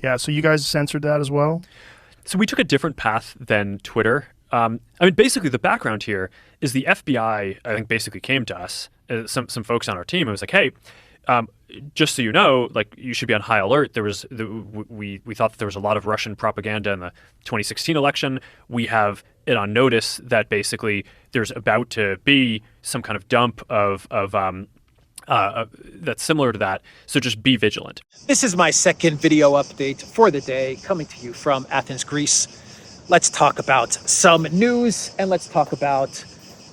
Yeah, so you guys censored that as well? So we took a different path than Twitter. Basically, the background here is the FBI, I think, basically came to us, some folks on our team, and was like, hey, just so you know, like, you should be on high alert. We thought that there was a lot of Russian propaganda in the 2016 election. We have it on notice that basically there's about to be some kind of dump of that's similar to that. So just be vigilant. This is my second video update for the day, coming to you from Athens, Greece. Let's talk about some news, and let's talk about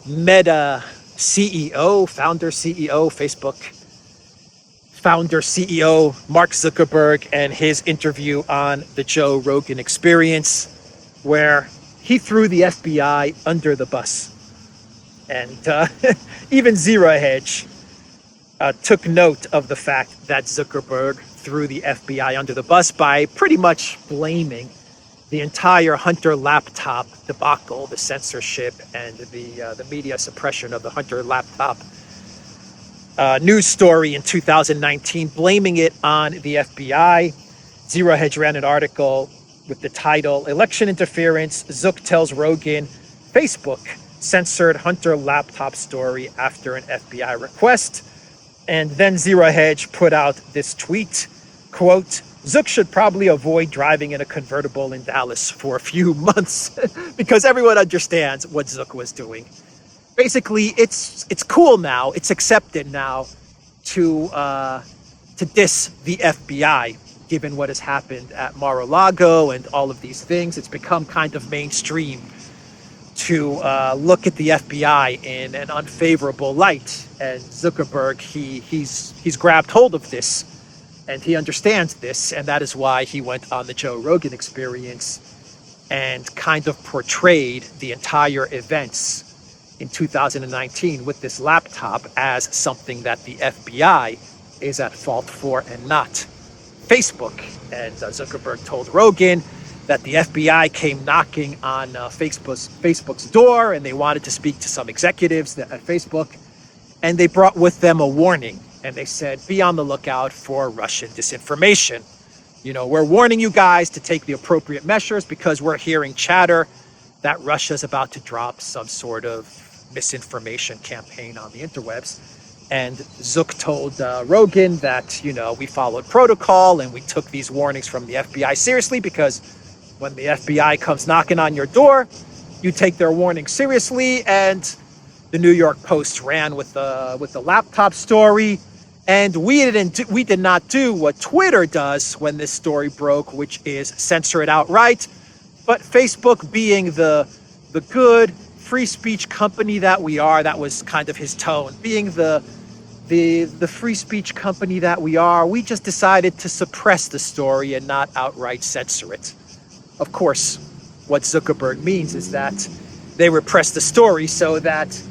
Meta CEO, founder CEO, Facebook founder CEO Mark Zuckerberg, and his interview on the Joe Rogan Experience, where he threw the FBI under the bus. And even Zero Hedge took note of the fact that Zuckerberg threw the FBI under the bus by pretty much blaming the entire Hunter laptop debacle, the censorship and the media suppression of the Hunter laptop news story in 2019, blaming it on the FBI. Zero Hedge ran an article with the title, "Election Interference, Zuck Tells Rogan Facebook Censored Hunter Laptop Story After an FBI Request." And then Zero Hedge put out this tweet, quote, "Zuck should probably avoid driving in a convertible in Dallas for a few months," because everyone understands what Zuck was doing. Basically, it's cool now, it's accepted now to diss the FBI, given what has happened at Mar-a-Lago and all of these things. It's become kind of mainstream to look at the FBI in an unfavorable light. And Zuckerberg, he's grabbed hold of this, and he understands this, and that is why he went on the Joe Rogan Experience and kind of portrayed the entire events in 2019 with this laptop as something that the FBI is at fault for and not Facebook. And Zuckerberg told Rogan that the FBI came knocking on Facebook's door, and they wanted to speak to some executives at Facebook, and they brought with them a warning. And they said, be on the lookout for Russian disinformation. You know, we're warning you guys to take the appropriate measures because we're hearing chatter that Russia's about to drop some sort of misinformation campaign on the interwebs. And Zuck told Rogan that, you know, we followed protocol and we took these warnings from the FBI seriously, because when the FBI comes knocking on your door, you take their warning seriously. And the New York Post ran with the laptop story. And we did not do what Twitter does when this story broke, which is censor it outright. But Facebook, being the good free speech company that we are, that was kind of his tone. Being the free speech company that we are, we just decided to suppress the story and not outright censor it. Of course, what Zuckerberg means is that they repressed the story so that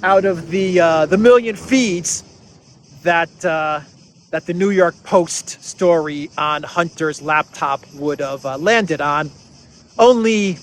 out of the million feeds that the New York Post story on Hunter's laptop would have landed on, only,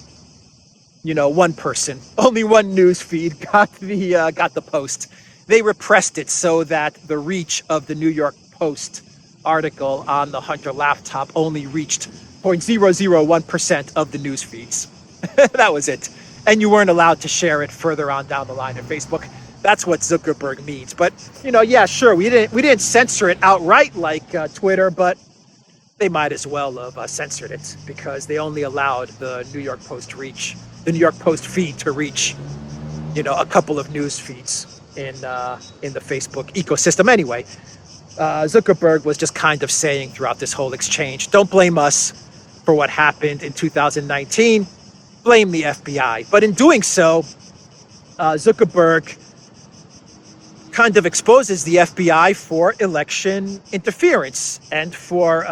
you know, one person, only one news feed got the post. They repressed it so that the reach of the New York Post article on the Hunter laptop only reached 0.001% of the news feeds. That was it. And you weren't allowed to share it further on down the line on Facebook. That's what Zuckerberg means. But, you know, yeah, sure, we didn't censor it outright like Twitter, but they might as well have censored it, because they only allowed the New York Post feed to reach, you know, a couple of news feeds in the Facebook ecosystem. Anyway, Zuckerberg was just kind of saying throughout this whole exchange, don't blame us for what happened in 2019, blame the FBI. But in doing so, Zuckerberg kind of exposes the FBI for election interference and for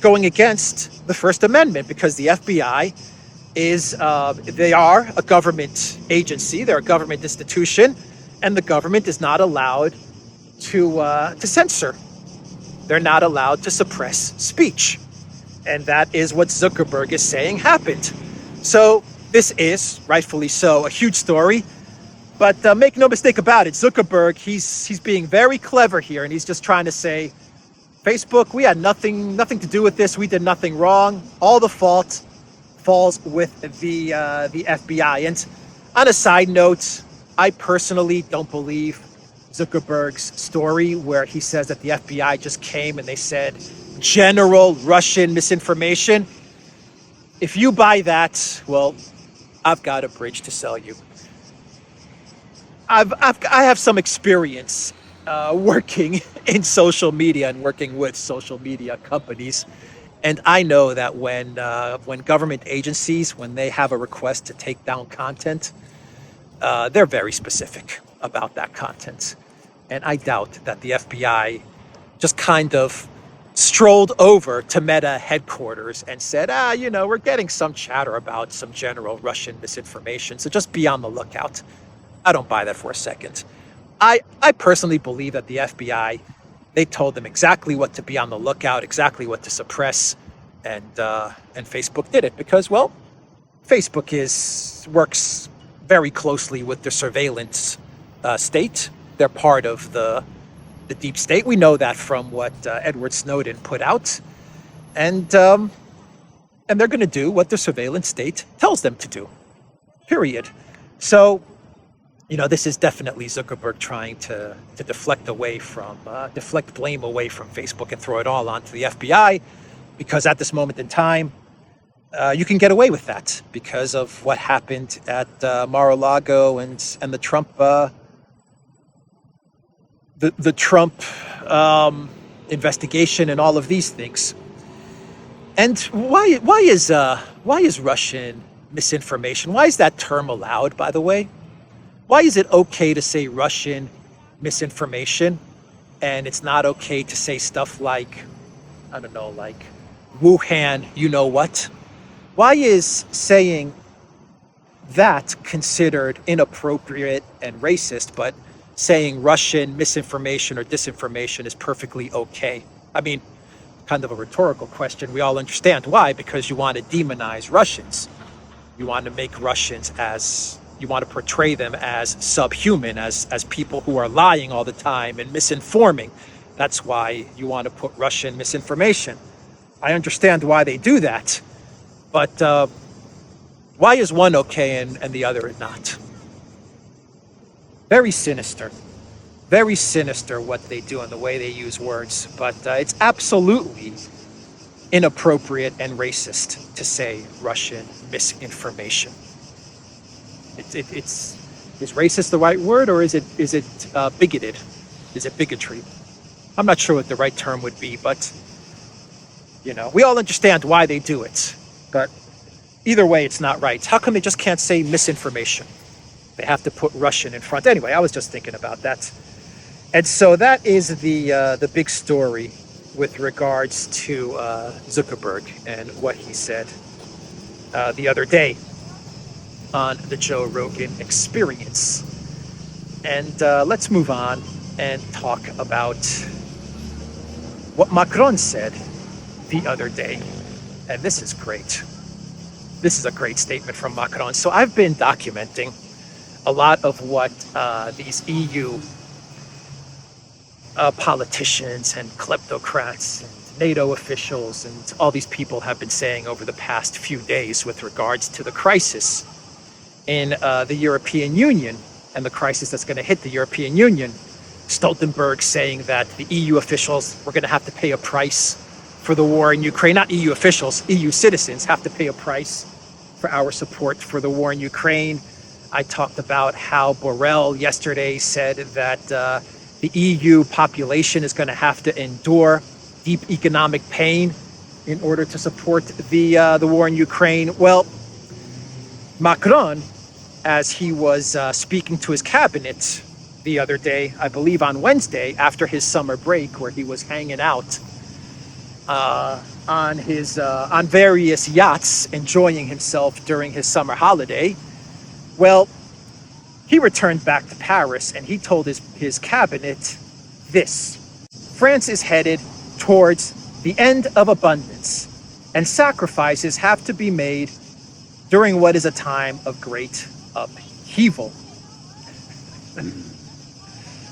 going against the First Amendment, because the FBI they are a government agency, they're a government institution, and the government is not allowed to censor. They're not allowed to suppress speech. And that is what Zuckerberg is saying happened. So this is, rightfully so, a huge story. But make no mistake about it, Zuckerberg, he's being very clever here, and he's just trying to say, Facebook, we had nothing to do with this. We did nothing wrong. All the fault falls with the FBI. And on a side note, I personally don't believe Zuckerberg's story where he says that the FBI just came and they said general Russian misinformation. If you buy that, well, I've got a bridge to sell you. I have some experience working in social media and working with social media companies. And I know that when government agencies, when they have a request to take down content, they're very specific about that content. And I doubt that the FBI just kind of strolled over to Meta headquarters and said, we're getting some chatter about some general Russian misinformation, so just be on the lookout. I don't buy that for a second. I personally believe that the FBI, they told them exactly what to be on the lookout, exactly what to suppress, and Facebook did it because, well, Facebook works very closely with the surveillance state. They're part of the deep state. We know that from what Edward Snowden put out, and they're going to do what the surveillance state tells them to do. Period. So, this is definitely Zuckerberg trying to deflect blame away from Facebook and throw it all onto the FBI, because at this moment in time, you can get away with that because of what happened at Mar-a-Lago and the Trump the Trump investigation and all of these things. And why is Russian misinformation? Why is that term allowed, by the way? Why is it okay to say Russian misinformation and it's not okay to say stuff like, like Wuhan, you know what? Why is saying that considered inappropriate and racist, but saying Russian misinformation or disinformation is perfectly okay? I mean, kind of a rhetorical question. We all understand why, because you want to demonize Russians. You want to make Russians you want to portray them as subhuman, as people who are lying all the time and misinforming. That's why you want to put Russian misinformation. I understand why they do that, but why is one okay and the other not? Very sinister what they do and the way they use words, but it's absolutely inappropriate and racist to say Russian misinformation. Is racist the right word, or is it bigoted? Is it bigotry? I'm not sure what the right term would be, but we all understand why they do it. But either way, it's not right. How come they just can't say misinformation? They have to put Russian in front. Anyway, I was just thinking about that. And so that is the big story with regards to Zuckerberg and what he said the other day on the Joe Rogan Experience. And let's move on and talk about what Macron said the other day. And this is great. This is a great statement from Macron. So I've been documenting a lot of what these EU politicians and kleptocrats and NATO officials and all these people have been saying over the past few days with regards to the crisis in the European Union and the crisis that's going to hit the European Union. Stoltenberg saying that the EU officials were going to have to pay a price for the war in Ukraine. Not EU officials, EU citizens have to pay a price for our support for the war in Ukraine. I talked about how Borrell yesterday said that the EU population is going to have to endure deep economic pain in order to support the war in Ukraine. Well, Macron, as he was speaking to his cabinet the other day, I believe on Wednesday, after his summer break, where he was hanging out on various yachts, enjoying himself during his summer holiday. Well, he returned back to Paris and he told his cabinet this: France is headed towards the end of abundance, and sacrifices have to be made during what is a time of great upheaval.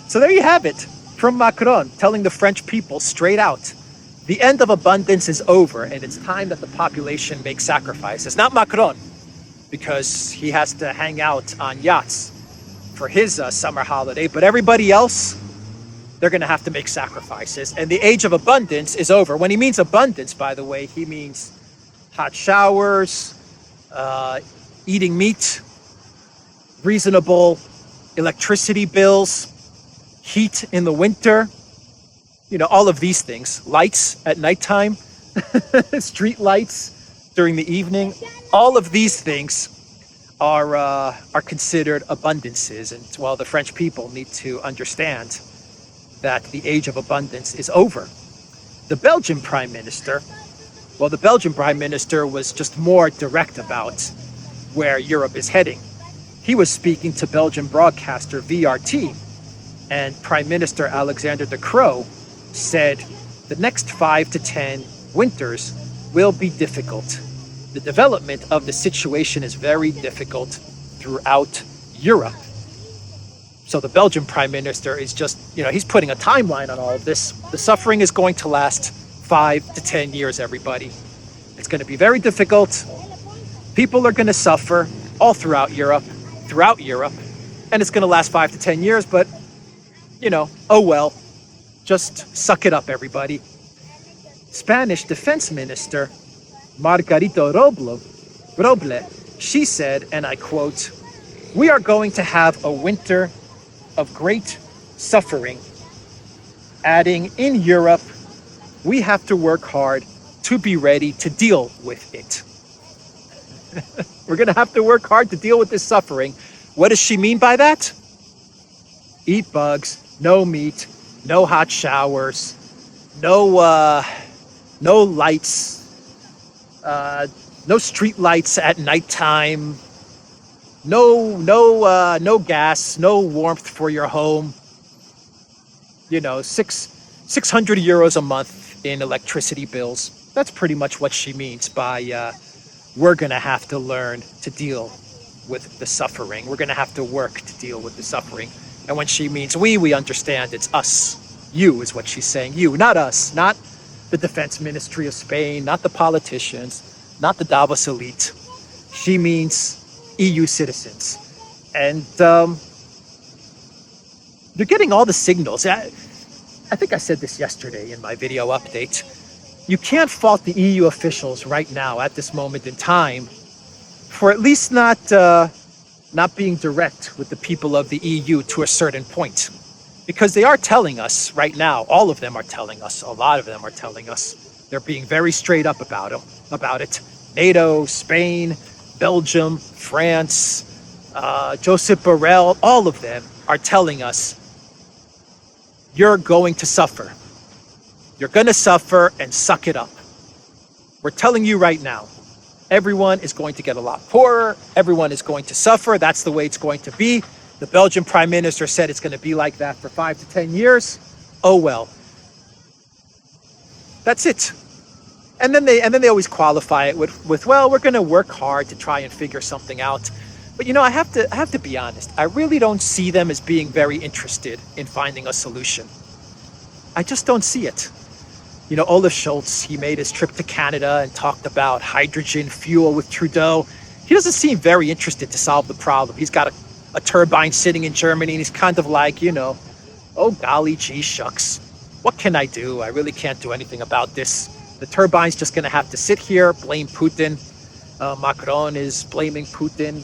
So there you have it, from Macron telling the French people straight out The end of abundance is over, and it's time that the population makes sacrifices. Not Macron, because he has to hang out on yachts for his summer holiday, but everybody else, they're going to have to make sacrifices. And the age of abundance is over. When he means abundance, by the way, he means hot showers, eating meat, reasonable electricity bills, heat in the winter, all of these things. Lights at nighttime, street lights during the evening. All of these things are considered abundances. And well, the French people need to understand that the age of abundance is over. The Belgian Prime Minister was just more direct about where Europe is heading. He was speaking to Belgian broadcaster VRT, and Prime Minister Alexander De Croo said the next 5 to 10 winters will be difficult. The development of the situation is very difficult throughout Europe. So the Belgian Prime Minister is just, he's putting a timeline on all of this. The suffering is going to last 5 to 10 years, everybody. It's going to be very difficult. People are going to suffer all throughout Europe, and it's going to last 5 to 10 years, but, oh well. Just suck it up, everybody. Spanish Defense Minister Margarita Roble, she said, and I quote, "We are going to have a winter of great suffering," adding, "In Europe, we have to work hard to be ready to deal with it." We're going to have to work hard to deal with this suffering. What does she mean by that? Eat bugs, no meat, no hot showers, no lights, no street lights at nighttime, no gas, no warmth for your home. 600 euros a month in electricity bills. That's pretty much what she means by we're going to have to learn to deal with the suffering. We're going to have to work to deal with the suffering. And when she means we understand it's us. You is what she's saying. You, not us, not the Defense Ministry of Spain, not the politicians, not the Davos elite. She means EU citizens. And you're getting all the signals. I think I said this yesterday in my video update. You can't fault the EU officials right now at this moment in time for at least not being direct with the people of the EU to a certain point. Because they are telling us right now, all of them are telling us, a lot of them are telling us, they're being very straight up about it. NATO, Spain, Belgium, France, Josep Borrell, all of them are telling us, you're going to suffer. You're going to suffer and suck it up. We're telling you right now, everyone is going to get a lot poorer. Everyone is going to suffer. That's the way it's going to be. The Belgian Prime Minister said it's going to be like that for 5 to 10 years. Oh well. That's it. And then they always qualify it with well, we're going to work hard to try and figure something out. But I have to be honest. I really don't see them as being very interested in finding a solution. I just don't see it. Olaf Scholz, he made his trip to Canada and talked about hydrogen fuel with Trudeau. He doesn't seem very interested to solve the problem. He's got a turbine sitting in Germany, and he's kind of like, oh golly gee shucks, what can I do? I really can't do anything about this. The turbine's just going to have to sit here, blame Putin. Macron is blaming Putin.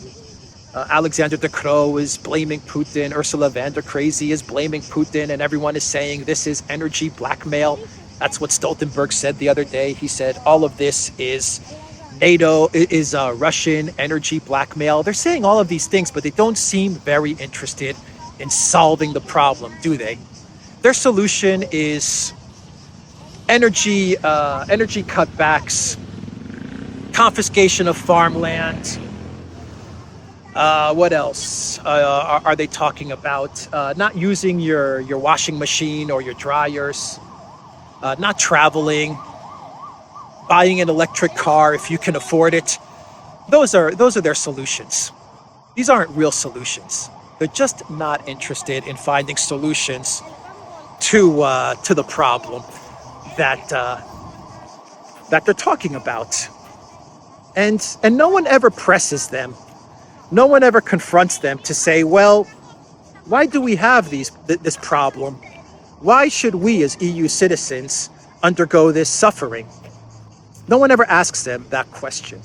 Alexander De Croo is blaming Putin. Ursula von der Crazy is blaming Putin, and everyone is saying this is energy blackmail. That's what Stoltenberg said the other day. He said all of this is NATO, is Russian energy blackmail. They're saying all of these things, but they don't seem very interested in solving the problem, do they? Their solution is energy cutbacks, confiscation of farmland. What else are they talking about? Not using your washing machine or your dryers. Not traveling, buying an electric car if you can afford it. Those are their solutions. These aren't real solutions. They're just not interested in finding solutions to the problem that that they're talking about. And no one ever presses them. No one ever confronts them to say, well, why do we have this problem? Why should we as EU citizens undergo this suffering? No one ever asks them that question.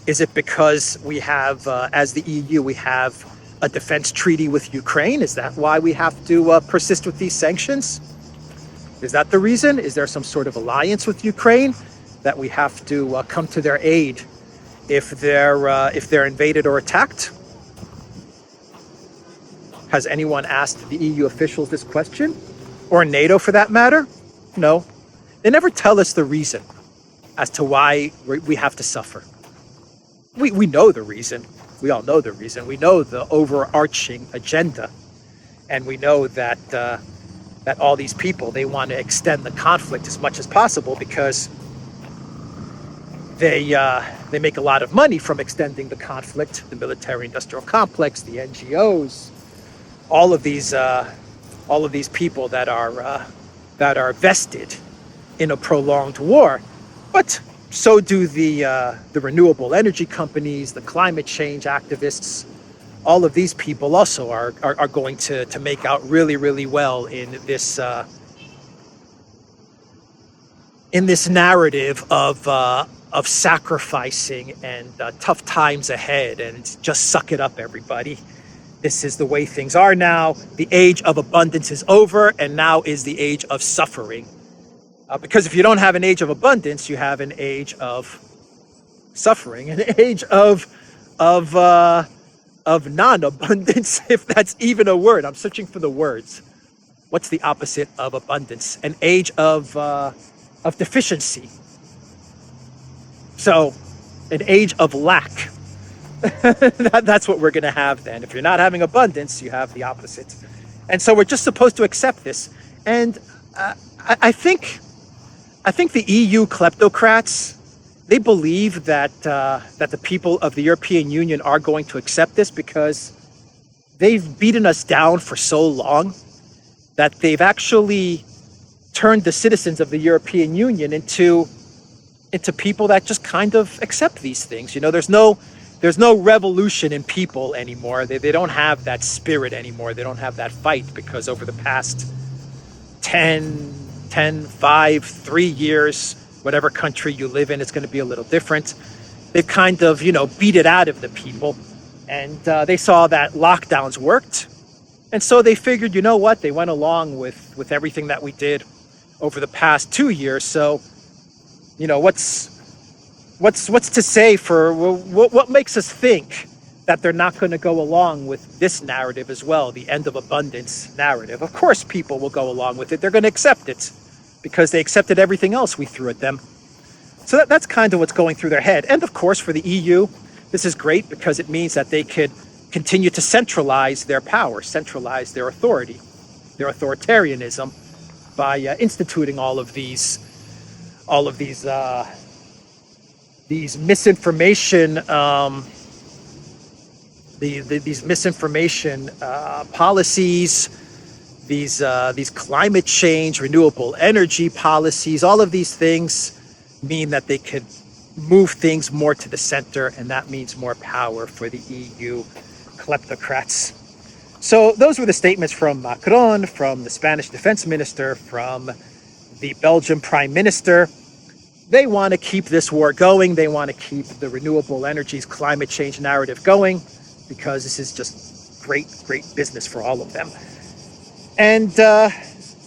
Is it because we have, as the EU, we have a defense treaty with Ukraine? Is that why we have to persist with these sanctions? Is that the reason? Is there some sort of alliance with Ukraine that we have to come to their aid if they're invaded or attacked? Has anyone asked the EU officials this question? Or NATO for that matter? No. They never tell us the reason as to why we have to suffer. We know the reason. We all know the reason. We know the overarching agenda. And we know that that all these people, they want to extend the conflict as much as possible because they make a lot of money from extending the conflict. The military-industrial complex, the NGOs, all of these people that are vested in a prolonged war. But so do the renewable energy companies, the climate change activists. All of these people also are going to make out really, really well in this narrative of sacrificing and tough times ahead and just suck it up, everybody. This is the way things are now. The age of abundance is over, and now is the age of suffering. Because if you don't have an age of abundance, you have an age of suffering, an age of non-abundance, if that's even a word. I'm searching for the words. What's the opposite of abundance? An age of deficiency. So, an age of lack. That's what we're going to have then. If you're not having abundance, you have the opposite. And so we're just supposed to accept this. And I think the EU kleptocrats, they believe that the people of the European Union are going to accept this because they've beaten us down for so long that they've actually turned the citizens of the European Union into people that just kind of accept these things. You know, there's no revolution in people anymore. They don't have that spirit anymore. They don't have that fight because over the past 5, 3 years, whatever country you live in, it's going to be a little different. They've kind of, beat it out of the people. And they saw that lockdowns worked. And so they figured, you know what? They went along with everything that we did over the past 2 years. So, what's to say for what makes us think that they're not going to go along with this narrative as well, the end of abundance narrative? Of course people will go along with it. They're going to accept it because they accepted everything else we threw at them. So that's kind of what's going through their head. And of course for the EU, this is great because it means that they could continue to centralize their power, centralize their authority, their authoritarianism by instituting all of these misinformation these misinformation policies, these climate change, renewable energy policies. All of these things mean that they could move things more to the center, and that means more power for the EU kleptocrats. So those were the statements from Macron, from the Spanish defense minister, from the Belgian prime minister. They want to keep this war going. They want to keep the renewable energies, climate change narrative going because this is just great business for all of them. And the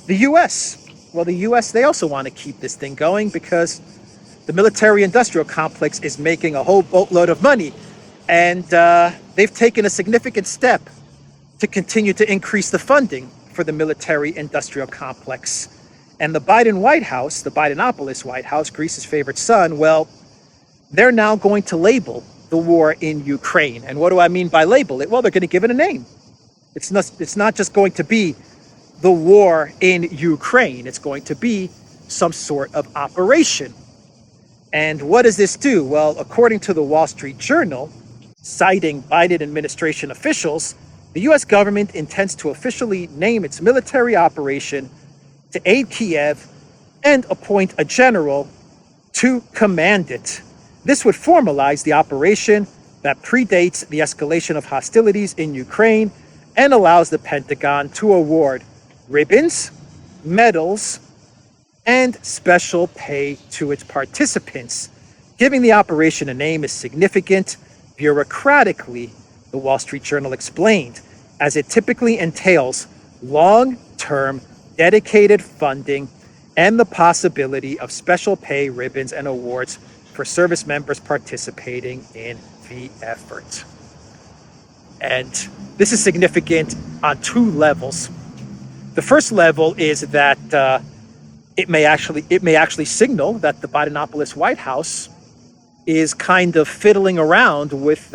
U.S., well, the U.S., they also want to keep this thing going because the military-industrial complex is making a whole boatload of money. And they've taken a significant step to continue to increase the funding for the military-industrial complex. And the Biden White House, the Bidenopolis White House, Greece's favorite son, well, they're now going to label the war in Ukraine. And what do I mean by label it? Well, they're going to give it a name. It's not just going to be the war in Ukraine. It's going to be some sort of operation. And what does this do? Well, according to the Wall Street Journal, citing Biden administration officials, the U.S. government intends to officially name its military operation to aid Kiev and appoint a general to command it. This would formalize the operation that predates the escalation of hostilities in Ukraine and allows the Pentagon to award ribbons, medals, and special pay to its participants. Giving the operation a name is significant bureaucratically, the Wall Street Journal explained, as it typically entails long-term dedicated funding and the possibility of special pay, ribbons, and awards for service members participating in the effort. And this is significant on two levels. The first level is that it may actually signal that the Bidenopolis White House is kind of fiddling around with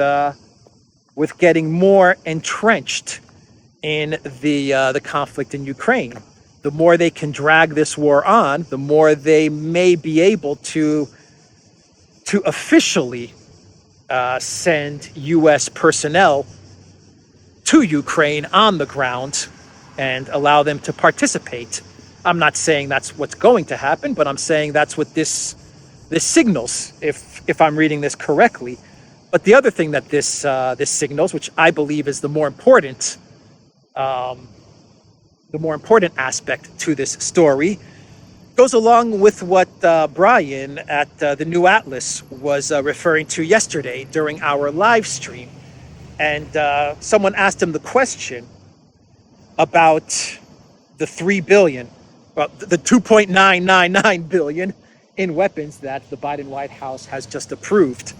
getting more entrenched in the conflict in Ukraine. The more they can drag this war on, the more they may be able to officially send U.S. personnel to Ukraine on the ground and allow them to participate. I'm not saying that's what's going to happen, but I'm saying that's what this signals, if I'm reading this correctly. But the other thing that this signals, which I believe is the more important aspect to this story, goes along with what Brian at the New Atlas was referring to yesterday during our live stream. And someone asked him the question about the $3 billion, well, the $2.999 billion in weapons that the Biden White House has just approved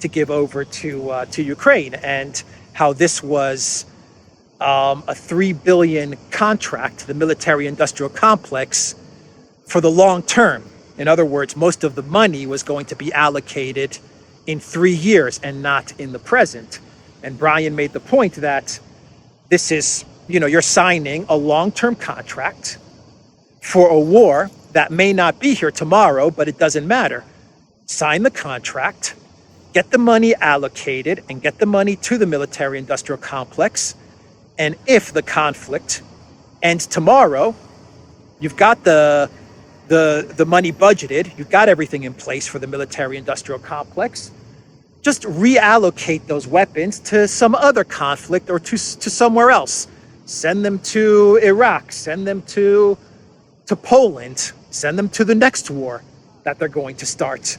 to give over to Ukraine, and how this was a $3 billion contract to the military-industrial complex for the long term. In other words, most of the money was going to be allocated in 3 years and not in the present. And Brian made the point that this is, you're signing a long-term contract for a war that may not be here tomorrow, but it doesn't matter. Sign the contract, get the money allocated, and get the money to the military-industrial complex. And if the conflict ends tomorrow, you've got the money budgeted, you've got everything in place for the military-industrial complex. Just reallocate those weapons to some other conflict or to somewhere else. Send them to Iraq, send them to Poland, send them to the next war that they're going to start.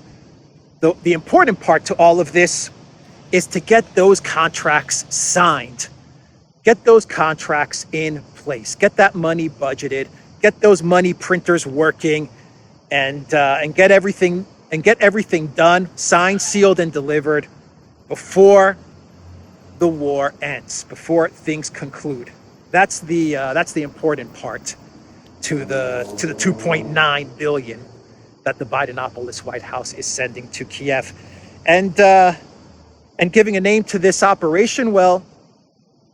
The important part to all of this is to get those contracts signed. Get those contracts in place. Get that money budgeted. Get those money printers working, and get everything done, signed, sealed, and delivered before the war ends, before things conclude. That's the important part to the $2.9 billion that the Bidenopolis White House is sending to Kiev, and giving a name to this operation. Well,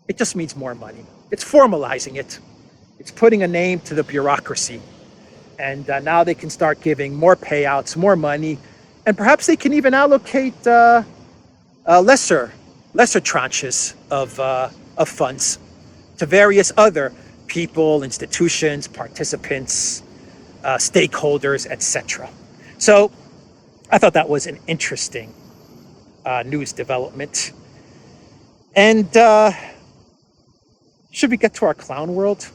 it just means more money. It's formalizing it. It's putting a name to the bureaucracy. And now they can start giving more payouts, more money, and perhaps they can even allocate lesser tranches of funds to various other people, institutions, participants, stakeholders, etc. So I thought that was an interesting news development. And should we get to our clown world?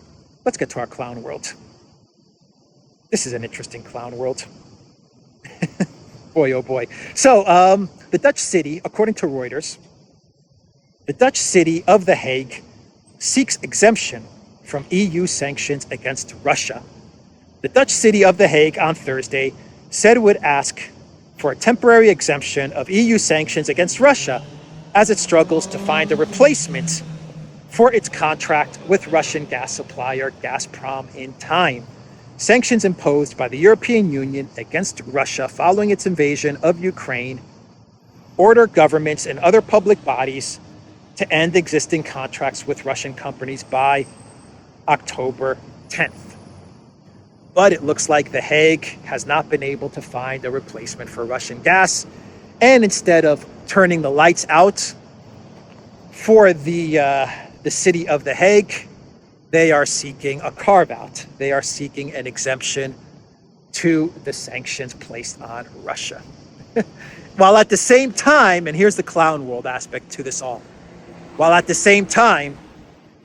Let's get to our clown world. This is an interesting clown world. Boy, oh boy. So the Dutch city, according to Reuters, the Dutch city of The Hague seeks exemption from EU sanctions against Russia. The Dutch city of The Hague on Thursday said it would ask for a temporary exemption of EU sanctions against Russia as it struggles to find a replacement for its contract with Russian gas supplier Gazprom in time. Sanctions imposed by the European Union against Russia following its invasion of Ukraine order governments and other public bodies to end existing contracts with Russian companies by October 10th. But it looks like The Hague has not been able to find a replacement for Russian gas, and instead of turning the lights out for the city of The Hague, they are seeking a carve-out. They are seeking an exemption to the sanctions placed on Russia. While at the same time, and here's the clown world aspect to this all, while at the same time,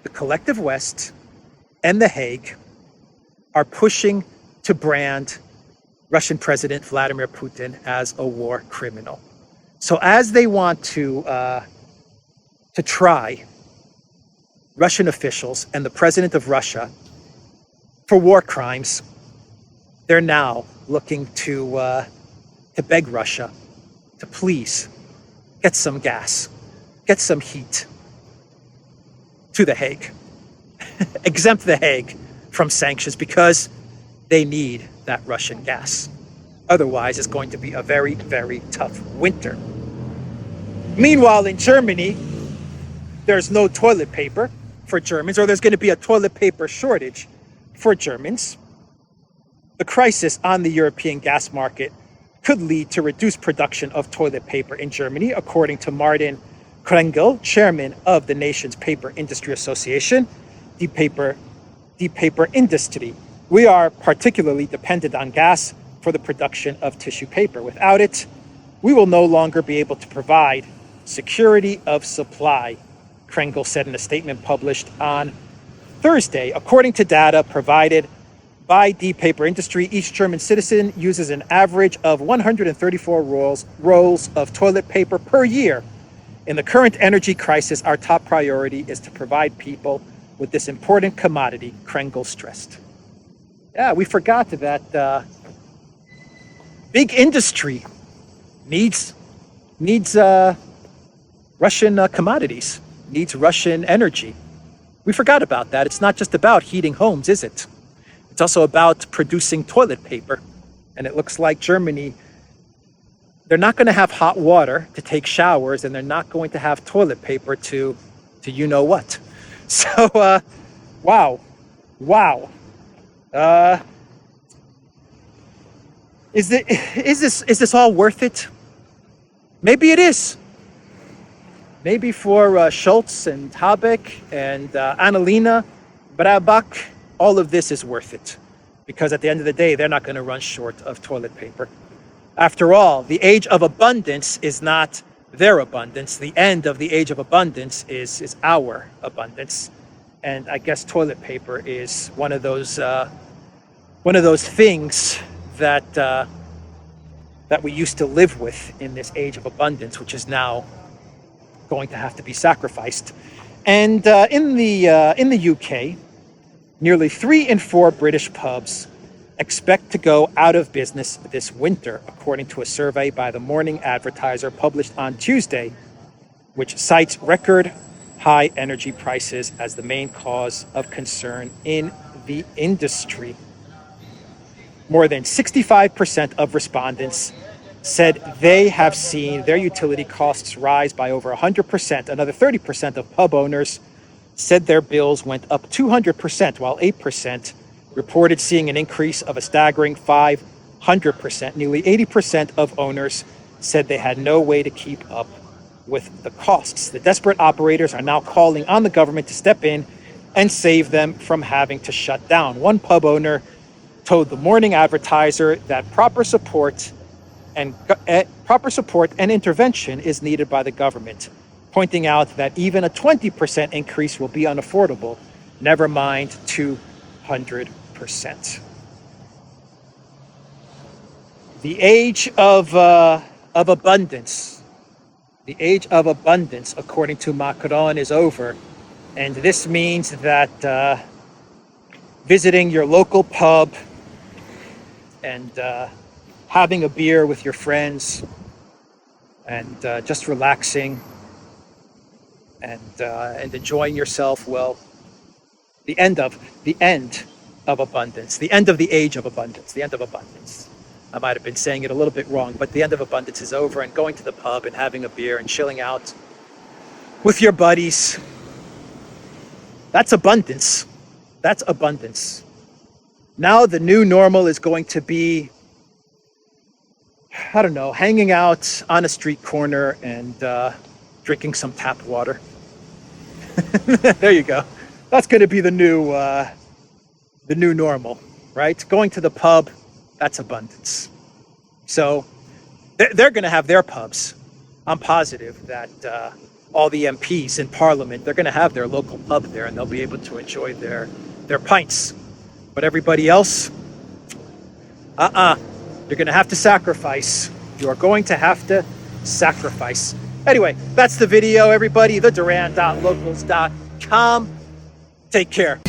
the collective West and The Hague are pushing to brand Russian President Vladimir Putin as a war criminal. So as they want to try Russian officials and the president of Russia for war crimes, they're now looking to beg Russia to please get some gas, get some heat to The Hague, exempt The Hague from sanctions because they need that Russian gas. Otherwise, it's going to be a very, very tough winter. Meanwhile, in Germany, there's no toilet paper for Germans, or there's going to be a toilet paper shortage for Germans. The crisis on the European gas market could lead to reduced production of toilet paper in Germany, according to Martin Krengel, chairman of the nation's paper industry association, the paper industry. We are particularly dependent on gas for the production of tissue paper. Without it, we will no longer be able to provide security of supply, Krengel said in a statement published on Thursday. According to data provided by the paper industry, each German citizen uses an average of 134 rolls of toilet paper per year. In the current energy crisis, our top priority is to provide people with this important commodity, Krengel stressed. Yeah, we forgot that big industry needs Russian commodities, needs Russian energy. We forgot about that. It's not just about heating homes, is it? It's also about producing toilet paper. And it looks like Germany, they're not going to have hot water to take showers, and they're not going to have toilet paper to you know what. So, wow. Is this all worth it? Maybe it is. Maybe for Schultz and Habeck and Annalena Baerbock, all of this is worth it. Because at the end of the day, they're not going to run short of toilet paper. After all, the age of abundance is not their abundance. The end of the age of abundance is our abundance. And I guess toilet paper is one of those things that we used to live with in this age of abundance, which is now going to have to be sacrificed. And in the UK, nearly 3 in 4 British pubs expect to go out of business this winter, according to a survey by the Morning Advertiser published on Tuesday, which cites record high energy prices as the main cause of concern in the industry. More than 65% of respondents said they have seen their utility costs rise by over 100%. Another 30% of pub owners said their bills went up 200%, while 8% reported seeing an increase of a staggering 500%. Nearly 80% of owners said they had no way to keep up with the costs. The desperate operators are now calling on the government to step in and save them from having to shut down. One pub owner told the Morning Advertiser that proper support and intervention is needed by the government, pointing out that even a 20% increase will be unaffordable, never mind 200%. The age of abundance, according to Macron, is over, and this means that visiting your local pub and having a beer with your friends and just relaxing and enjoying yourself, well, the end of abundance, the end of the age of abundance, the end of abundance. I might have been saying it a little bit wrong, but the end of abundance is over, and going to the pub and having a beer and chilling out with your buddies, that's abundance. That's abundance. Now the new normal is going to be, I don't know, hanging out on a street corner and drinking some tap water. There you go. That's going to be the new normal, right? Going to the pub, That's abundance. So they're going to have their pubs. I'm positive that all the MPs in Parliament, they're going to have their local pub there, and they'll be able to enjoy their pints. But everybody else, you're going to have to sacrifice. You are going to have to sacrifice. Anyway, that's the video, everybody. TheDuran.locals.com. Take care.